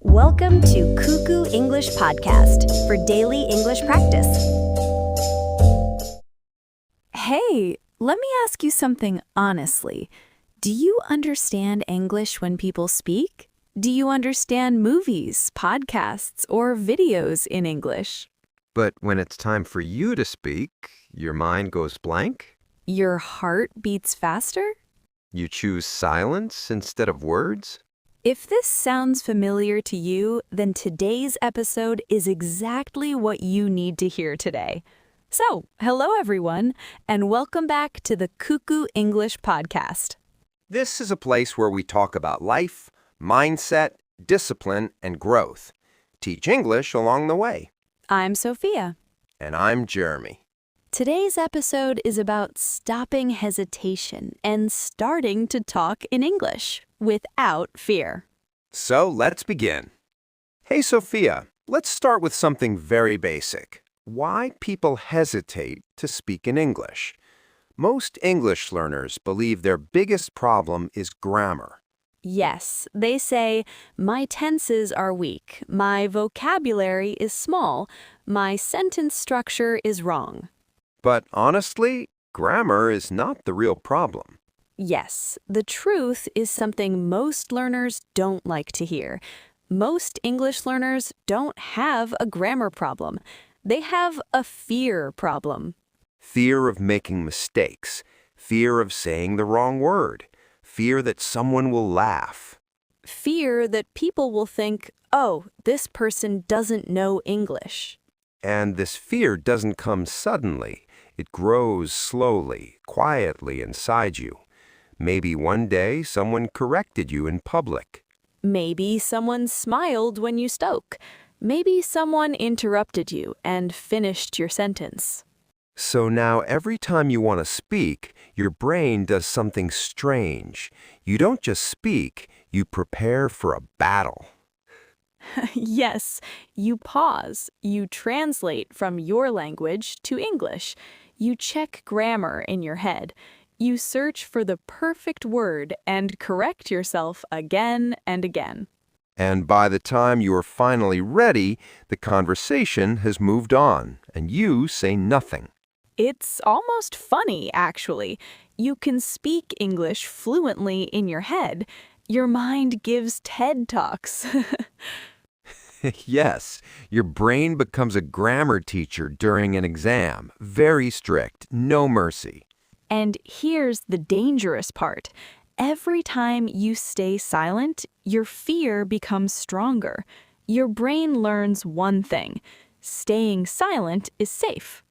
Welcome to Cuckoo English Podcast for daily English practice. Hey, let me ask you something honestly. Do you understand English when people speak? Do you understand movies, podcasts, or videos in English? But when it's time for you to speak, your mind goes blank? Your heart beats faster? You choose silence instead of words? If this sounds familiar to you, then today's episode is exactly what you need to hear today. So, hello everyone, and welcome back to the Cuckoo English Podcast. This is a place where we talk about life, mindset, discipline, and growth. Teach English along the way. I'm Sophia. And I'm Jeremy. Today's episode is about stopping hesitation and starting to talk in English without fear. So let's begin. Hey, Sophia, let's start with something very basic. Why people hesitate to speak in English? Most English learners believe their biggest problem is grammar. Yes, they say, my tenses are weak, my vocabulary is small, my sentence structure is wrong. But honestly, grammar is not the real problem. Yes, the truth is something most learners don't like to hear. Most English learners don't have a grammar problem. They have a fear problem. Fear of making mistakes, fear of saying the wrong word, fear that someone will laugh. Fear that people will think, oh, this person doesn't know English. And this fear doesn't come suddenly. It grows slowly, quietly inside you. Maybe one day someone corrected you in public. Maybe someone smiled when you spoke. Maybe someone interrupted you and finished your sentence. So now every time you want to speak, your brain does something strange. You don't just speak, you prepare for a battle. Yes, you pause. You translate from your language to English. You check grammar in your head. You search for the perfect word and correct yourself again and again. And by the time you are finally ready, the conversation has moved on, and you say nothing. It's almost funny, actually. You can speak English fluently in your head. Your mind gives TED Talks. Yes, your brain becomes a grammar teacher during an exam. Very strict, no mercy. And here's the dangerous part. Every time you stay silent, your fear becomes stronger. Your brain learns one thing: staying silent is safe.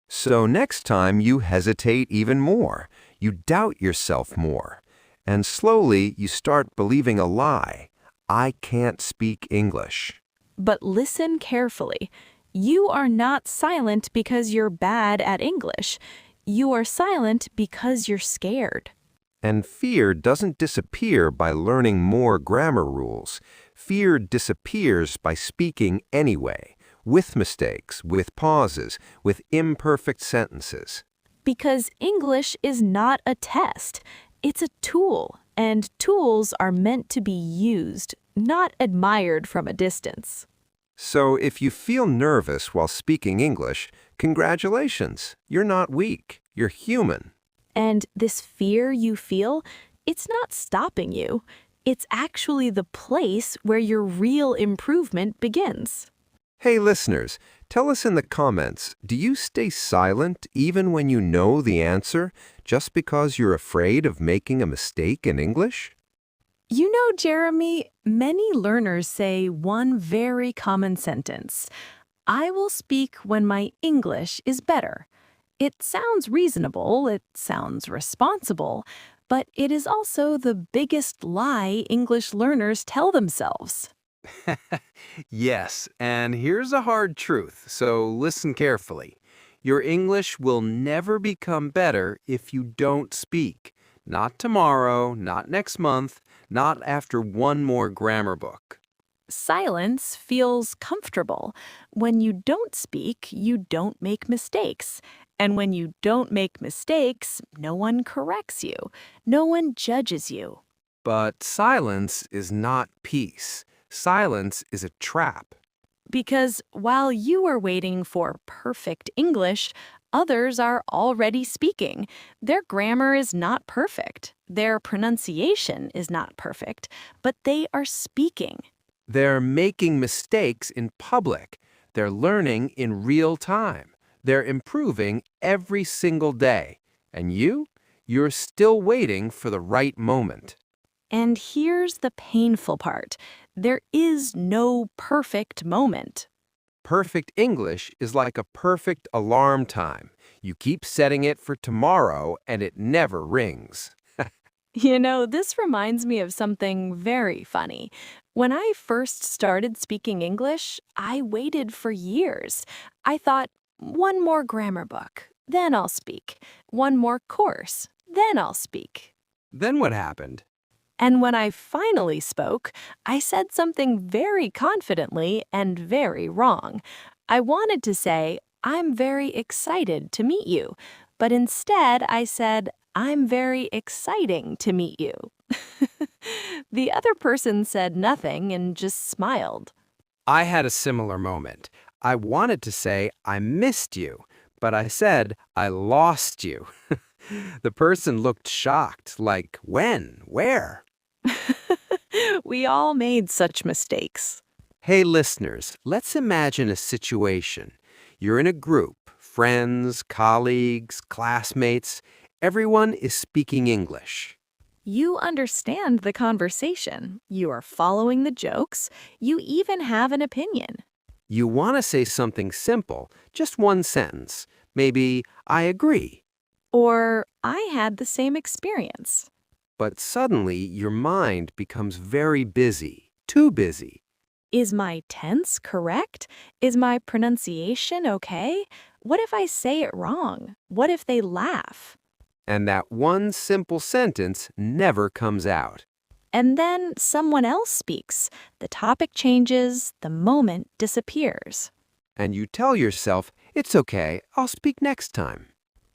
So next time you hesitate even more. You doubt yourself more. And slowly you start believing a lie. I can't speak English. But listen carefully. You are not silent because you're bad at English. You are silent because you're scared. And fear doesn't disappear by learning more grammar rules. Fear disappears by speaking anyway, with mistakes, with pauses, with imperfect sentences. Because English is not a test. It's a tool, and tools are meant to be used, not admired from a distance. So if you feel nervous while speaking English, congratulations. You're not weak. You're human. And this fear you feel, it's not stopping you. It's actually the place where your real improvement begins. Hey listeners, tell us in the comments, do you stay silent even when you know the answer just because you're afraid of making a mistake in English? You know, Jeremy, many learners say one very common sentence: I will speak when my English is better. It sounds reasonable, it sounds responsible, but it is also the biggest lie English learners tell themselves. Yes, and here's a hard truth, so listen carefully. Your English will never become better if you don't speak. Not tomorrow, not next month, not after one more grammar book. Silence feels comfortable. When you don't speak, you don't make mistakes. And when you don't make mistakes, no one corrects you. No one judges you. But silence is not peace. Silence is a trap. Because while you are waiting for perfect English, others are already speaking. Their grammar is not perfect. Their pronunciation is not perfect, but they are speaking. They're making mistakes in public. They're learning in real time. They're improving every single day. And you're still waiting for the right moment. And here's the painful part. There is no perfect moment. Perfect English is like a perfect alarm time. You keep setting it for tomorrow and it never rings. You know, this reminds me of something very funny. When I first started speaking English, I waited for years. I thought, one more grammar book, then I'll speak. One more course, then I'll speak. Then what happened? And when I finally spoke, I said something very confidently and very wrong. I wanted to say, I'm very excited to meet you. But instead, I said, I'm very exciting to meet you. The other person said nothing and just smiled. I had a similar moment. I wanted to say, I missed you, but I said, I lost you. The person looked shocked, like, when? Where? We all made such mistakes. Hey, listeners, let's imagine a situation. You're in a group, friends, colleagues, classmates. Everyone is speaking English. You understand the conversation. You are following the jokes. You even have an opinion. You want to say something simple, just one sentence. Maybe, I agree. Or, I had the same experience. But suddenly, your mind becomes very busy, too busy. Is my tense correct? Is my pronunciation okay? What if I say it wrong? What if they laugh? And that one simple sentence never comes out. And then someone else speaks. The topic changes, the moment disappears. And you tell yourself, it's okay, I'll speak next time.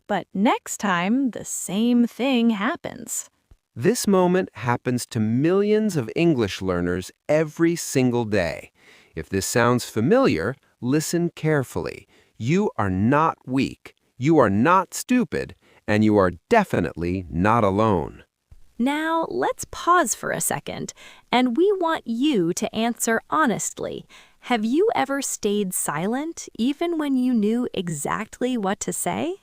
But next time, the same thing happens. This moment happens to millions of English learners every single day. If this sounds familiar, listen carefully. You are not weak, you are not stupid, and you are definitely not alone. Now, let's pause for a second, and we want you to answer honestly. Have you ever stayed silent even when you knew exactly what to say?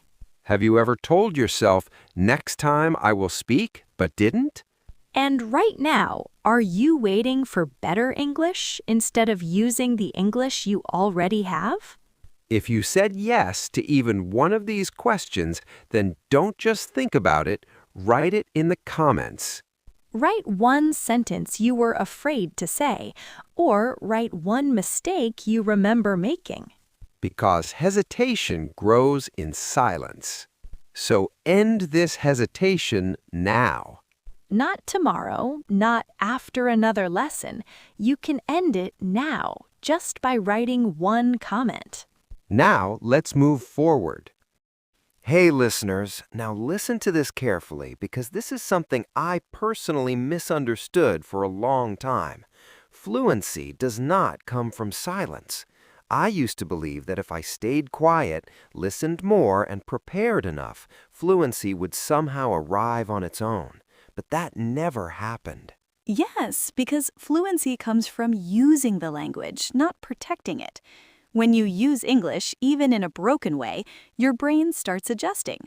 Have you ever told yourself, next time I will speak, but didn't? And right now, are you waiting for better English instead of using the English you already have? If you said yes to even one of these questions, then don't just think about it, write it in the comments. Write one sentence you were afraid to say, or write one mistake you remember making. Because hesitation grows in silence. So end this hesitation now. Not tomorrow, not after another lesson. You can end it now, just by writing one comment. Now, let's move forward. Hey, listeners, now listen to this carefully because this is something I personally misunderstood for a long time. Fluency does not come from silence. I used to believe that if I stayed quiet, listened more, and prepared enough, fluency would somehow arrive on its own. But that never happened. Yes, because fluency comes from using the language, not protecting it. When you use English, even in a broken way, your brain starts adjusting.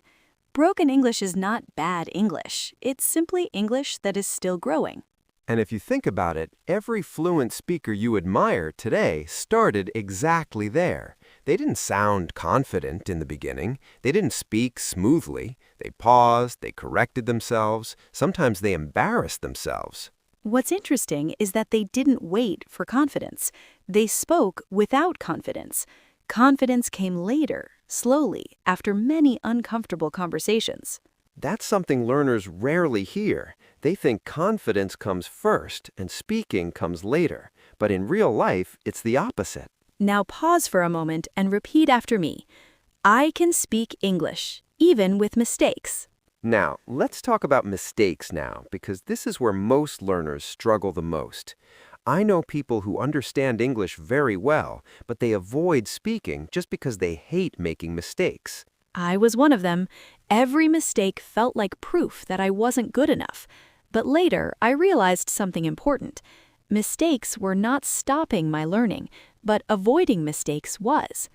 Broken English is not bad English. It's simply English that is still growing. And if you think about it, every fluent speaker you admire today started exactly there. They didn't sound confident in the beginning. They didn't speak smoothly. They paused, they corrected themselves. Sometimes they embarrassed themselves. What's interesting is that they didn't wait for confidence. They spoke without confidence. Confidence came later, slowly, after many uncomfortable conversations. That's something learners rarely hear. They think confidence comes first and speaking comes later. But in real life, it's the opposite. Now pause for a moment and repeat after me. I can speak English, even with mistakes. Now, let's talk about mistakes now, because this is where most learners struggle the most. I know people who understand English very well, but they avoid speaking just because they hate making mistakes. I was one of them. Every mistake felt like proof that I wasn't good enough. But later, I realized something important. Mistakes were not stopping my learning, but avoiding mistakes was.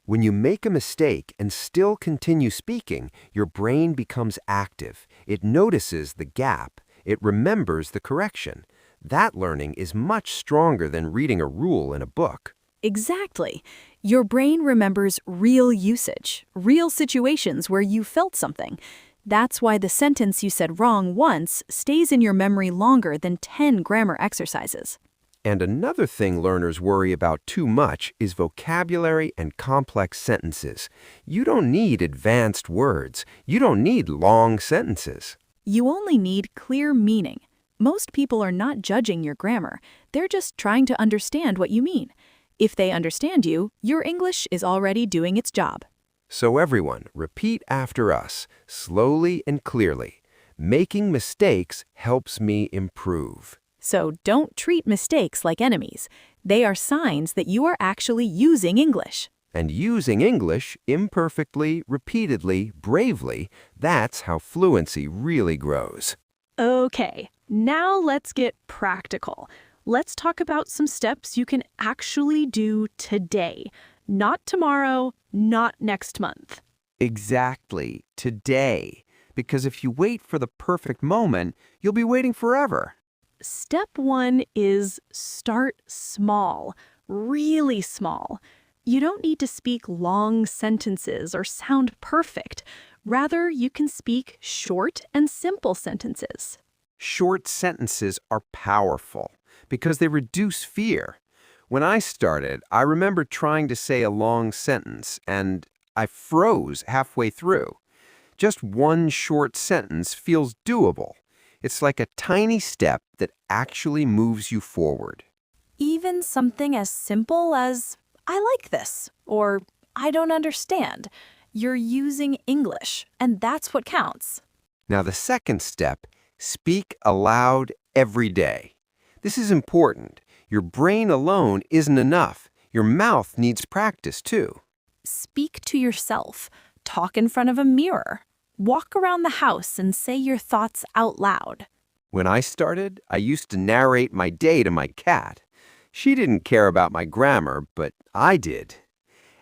When you make a mistake and still continue speaking, your brain becomes active. It notices the gap. It remembers the correction. That learning is much stronger than reading a rule in a book. Exactly. Your brain remembers real usage, real situations where you felt something. That's why the sentence you said wrong once stays in your memory longer than 10 grammar exercises. And another thing learners worry about too much is vocabulary and complex sentences. You don't need advanced words. You don't need long sentences. You only need clear meaning. Most people are not judging your grammar. They're just trying to understand what you mean. If they understand you, your English is already doing its job. So everyone, repeat after us, slowly and clearly. Making mistakes helps me improve. So don't treat mistakes like enemies. They are signs that you are actually using English. And using English imperfectly, repeatedly, bravely, that's how fluency really grows. Okay, now let's get practical. Let's talk about some steps you can actually do today. Not tomorrow, not next month. Exactly, today. Because if you wait for the perfect moment, you'll be waiting forever. Step 1 is start small, really small. You don't need to speak long sentences or sound perfect. Rather, you can speak short and simple sentences. Short sentences are powerful because they reduce fear. When I started, I remember trying to say a long sentence, and I froze halfway through. Just one short sentence feels doable. It's like a tiny step that actually moves you forward. Even something as simple as, I like this, or I don't understand. You're using English, and that's what counts. Now the second step, speak aloud every day. This is important. Your brain alone isn't enough. Your mouth needs practice too. Speak to yourself. Talk in front of a mirror. Walk around the house and say your thoughts out loud. When I started, I used to narrate my day to my cat. She didn't care about my grammar, but I did.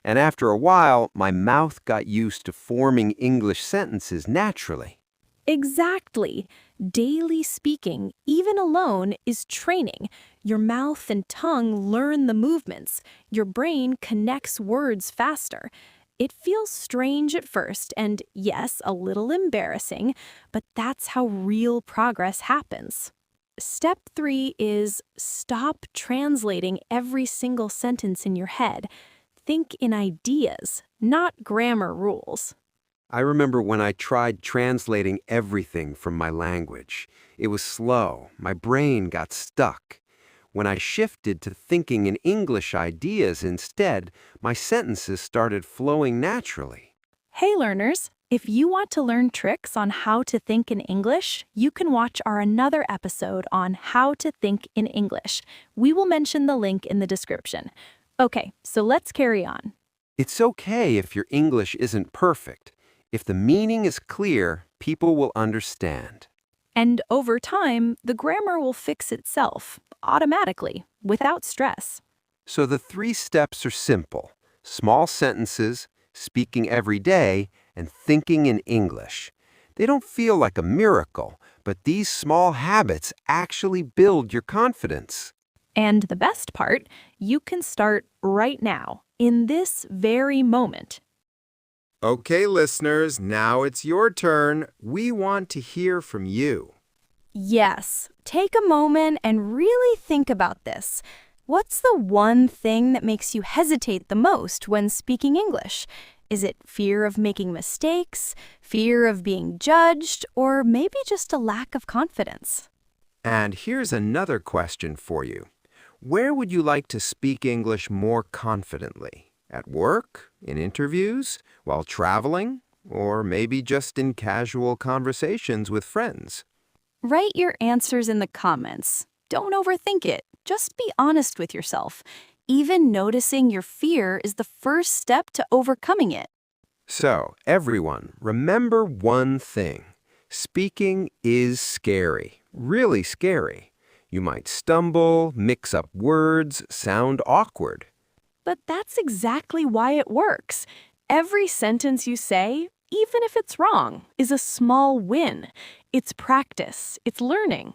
And after a while, my mouth got used to forming English sentences naturally. Exactly. Daily speaking, even alone, is training. Your mouth and tongue learn the movements. Your brain connects words faster. It feels strange at first and, yes, a little embarrassing, but that's how real progress happens. Step 3 is stop translating every single sentence in your head. Think in ideas, not grammar rules. I remember when I tried translating everything from my language. It was slow. My brain got stuck. When I shifted to thinking in English ideas instead, my sentences started flowing naturally. Hey learners, if you want to learn tricks on how to think in English, you can watch our another episode on how to think in English. We will mention the link in the description. Okay, so let's carry on. It's okay if your English isn't perfect. If the meaning is clear, people will understand. And over time, the grammar will fix itself, automatically, without stress. So the 3 steps are simple. Small sentences, speaking every day, and thinking in English. They don't feel like a miracle, but these small habits actually build your confidence. And the best part, you can start right now, in this very moment. Okay, listeners, now it's your turn. We want to hear from you. Yes, take a moment and really think about this. What's the one thing that makes you hesitate the most when speaking English? Is it fear of making mistakes, fear of being judged, or maybe just a lack of confidence? And here's another question for you. Where would you like to speak English more confidently? At work, in interviews, while traveling, or maybe just in casual conversations with friends? Write your answers in the comments. Don't overthink it. just be honest with yourself. Even noticing your fear is the first step to overcoming it. So, everyone, remember one thing. Speaking is scary, really scary. You might stumble, mix up words, sound awkward. But that's exactly why it works. Every sentence you say, even if it's wrong, is a small win. It's practice. It's learning.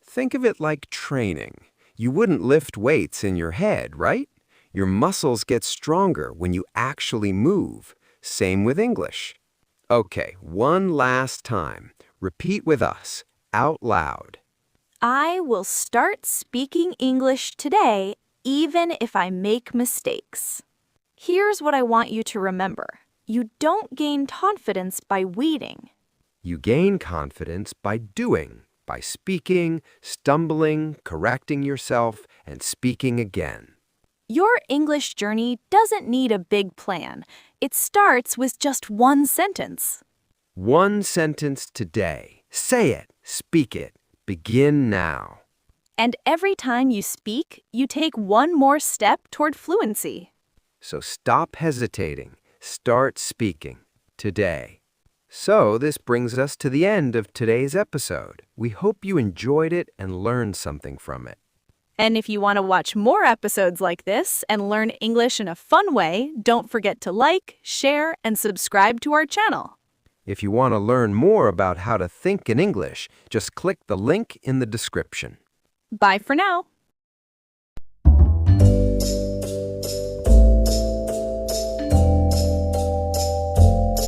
Think of it like training. You wouldn't lift weights in your head, right? Your muscles get stronger when you actually move. Same with English. Okay, one last time. Repeat with us, out loud. I will start speaking English today, even if I make mistakes. Here's what I want you to remember. You don't gain confidence by waiting. You gain confidence by doing, by speaking, stumbling, correcting yourself, and speaking again. Your English journey doesn't need a big plan. It starts with just one sentence. One sentence today. Say it, speak it. Begin now. And every time you speak, you take one more step toward fluency. So stop hesitating. Start speaking today. So this brings us to the end of today's episode. We hope you enjoyed it and learned something from it. And if you want to watch more episodes like this and learn English in a fun way, don't forget to like, share, and subscribe to our channel. If you want to learn more about how to think in English, just click the link in the description. Bye for now.